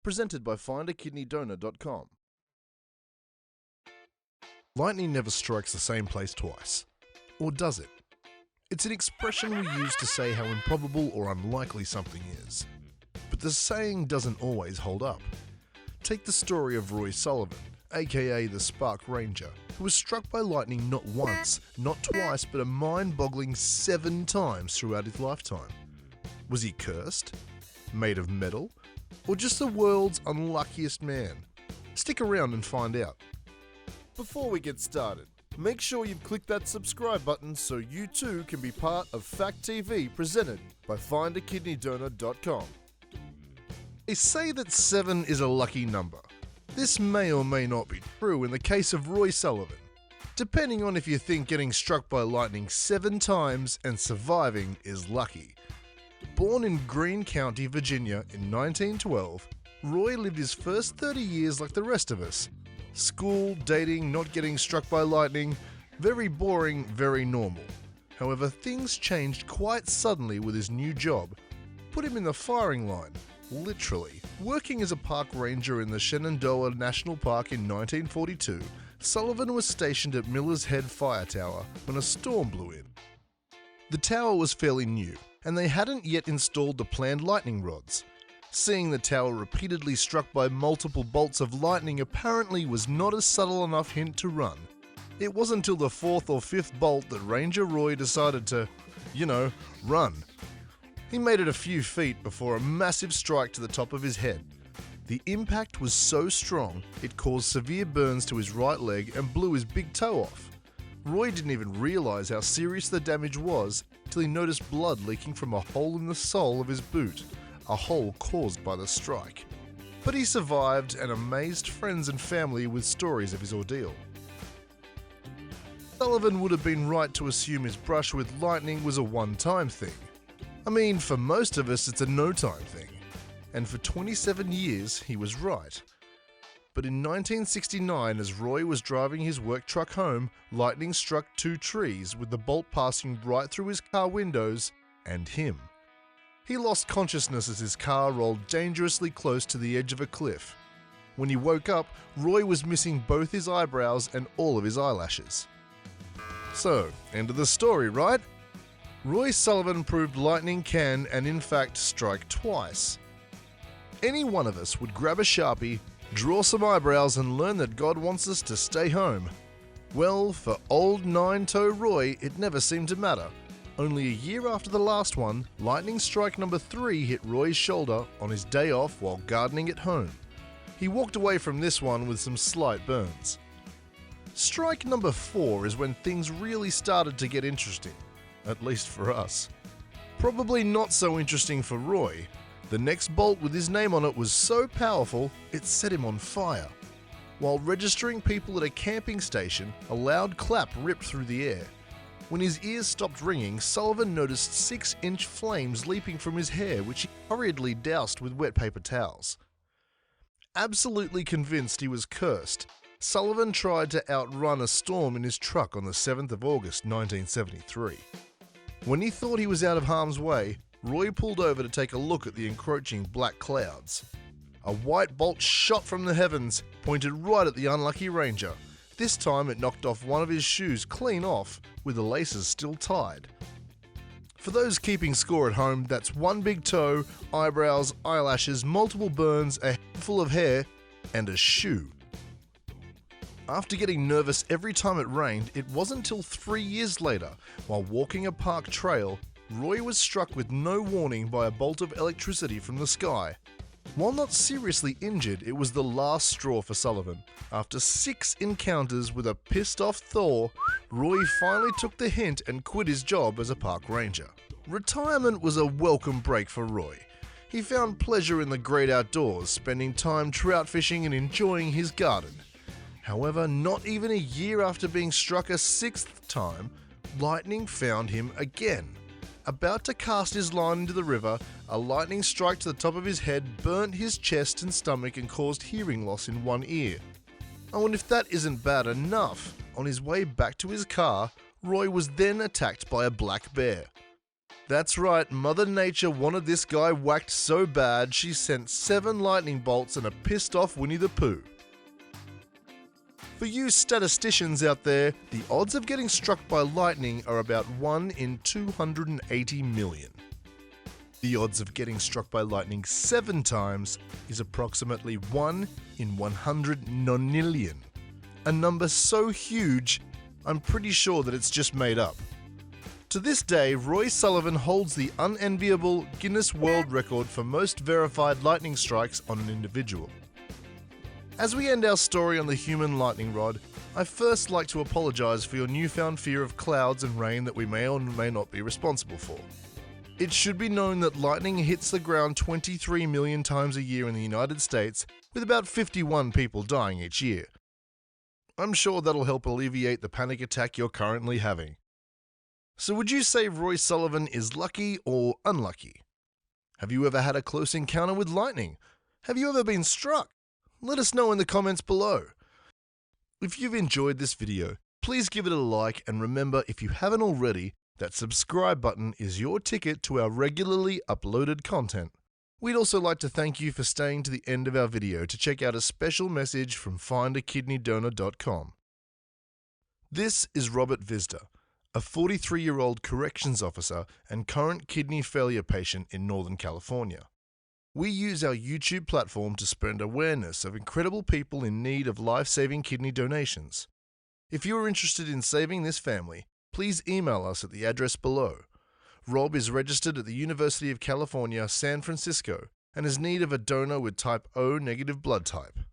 presented by FindAKidneyDonor.com. Lightning never strikes the same place twice. Or does it? It's an expression we use to say how improbable or unlikely something is. But the saying doesn't always hold up. Take the story of Roy Sullivan, aka the Spark Ranger, who was struck by lightning not once, not twice, but a mind-boggling 7 times throughout his lifetime. Was he cursed? Made of metal? Or just the world's unluckiest man? Stick around and find out. Before we get started, make sure you've clicked that subscribe button so you too can be part of FAK'D TV presented by FindAKidneyDonor.com. They say that 7 is a lucky number. This may or may not be true in the case of Roy Sullivan, depending on if you think getting struck by lightning 7 times and surviving is lucky. Born in Greene County, Virginia in 1912, Roy lived his first 30 years like the rest of us. School, dating, not getting struck by lightning, very boring, very normal. However, things changed quite suddenly with his new job. Put him in the firing line, literally. Working as a park ranger in the Shenandoah National Park in 1942, Sullivan was stationed at Miller's Head Fire Tower when a storm blew in. The tower was fairly new, and they hadn't yet installed the planned lightning rods. Seeing the tower repeatedly struck by multiple bolts of lightning apparently was not a subtle enough hint to run. It wasn't until the 4th or 5th bolt that Ranger Roy decided to, run. He made it a few feet before a massive strike to the top of his head. The impact was so strong, it caused severe burns to his right leg and blew his big toe off. Roy didn't even realize how serious the damage was till he noticed blood leaking from a hole in the sole of his boot, a hole caused by the strike. But he survived and amazed friends and family with stories of his ordeal. Sullivan would have been right to assume his brush with lightning was a one-time thing. I mean, for most of us it's a no-time thing. And for 27 years he was right. But in 1969, as Roy was driving his work truck home, lightning struck 2 trees with the bolt passing right through his car windows and him. He lost consciousness as his car rolled dangerously close to the edge of a cliff. When he woke up, Roy was missing both his eyebrows and all of his eyelashes. So, end of the story, right? Roy Sullivan proved lightning can and in fact strike twice. Any one of us would grab a Sharpie, draw some eyebrows and learn that God wants us to stay home. Well, for old 9-toe Roy, it never seemed to matter. Only a year after the last one, lightning strike number 3 hit Roy's shoulder on his day off while gardening at home. He walked away from this one with some slight burns. Strike number 4 is when things really started to get interesting, at least for us. Probably not so interesting for Roy. The next bolt with his name on it was so powerful, it set him on fire. While registering people at a camping station, a loud clap ripped through the air. When his ears stopped ringing, Sullivan noticed 6-inch flames leaping from his hair, which he hurriedly doused with wet paper towels. Absolutely convinced he was cursed, Sullivan tried to outrun a storm in his truck on the 7th of August 1973. When he thought he was out of harm's way, Roy pulled over to take a look at the encroaching black clouds. A white bolt shot from the heavens, pointed right at the unlucky Ranger. This time it knocked off one of his shoes clean off, with the laces still tied. For those keeping score at home, that's 1 big toe, eyebrows, eyelashes, multiple burns, a handful of hair, and a shoe. After getting nervous every time it rained, it wasn't until 3 years later, while walking a park trail, Roy was struck with no warning by a bolt of electricity from the sky. While not seriously injured, it was the last straw for Sullivan. After 6 encounters with a pissed-off Thor, Roy finally took the hint and quit his job as a park ranger. Retirement was a welcome break for Roy. He found pleasure in the great outdoors, spending time trout fishing and enjoying his garden. However, not even a year after being struck a 6th time, lightning found him again. About to cast his line into the river, a lightning strike to the top of his head burnt his chest and stomach and caused hearing loss in one ear. Oh, and if that isn't bad enough, on his way back to his car, Roy was then attacked by a black bear. That's right, Mother Nature wanted this guy whacked so bad she sent 7 lightning bolts and a pissed off Winnie the Pooh. For you statisticians out there, the odds of getting struck by lightning are about 1 in 280 million. The odds of getting struck by lightning 7 times is approximately 1 in 100 nonillion. A number so huge, I'm pretty sure that it's just made up. To this day, Roy Sullivan holds the unenviable Guinness World Record for most verified lightning strikes on an individual. As we end our story on the human lightning rod, I'd first like to apologise for your newfound fear of clouds and rain that we may or may not be responsible for. It should be known that lightning hits the ground 23 million times a year in the United States, with about 51 people dying each year. I'm sure that'll help alleviate the panic attack you're currently having. So would you say Roy Sullivan is lucky or unlucky? Have you ever had a close encounter with lightning? Have you ever been struck? Let us know in the comments below. If you've enjoyed this video, please give it a like, and remember, if you haven't already, that subscribe button is your ticket to our regularly uploaded content. We'd also like to thank you for staying to the end of our video to check out a special message from findakidneydonor.com. This is Robert Visda, a 43-year-old corrections officer and current kidney failure patient in Northern California. We use our YouTube platform to spread awareness of incredible people in need of life-saving kidney donations. If you are interested in saving this family, please email us at the address below. Rob is registered at the University of California, San Francisco, and is in need of a donor with type O negative blood type.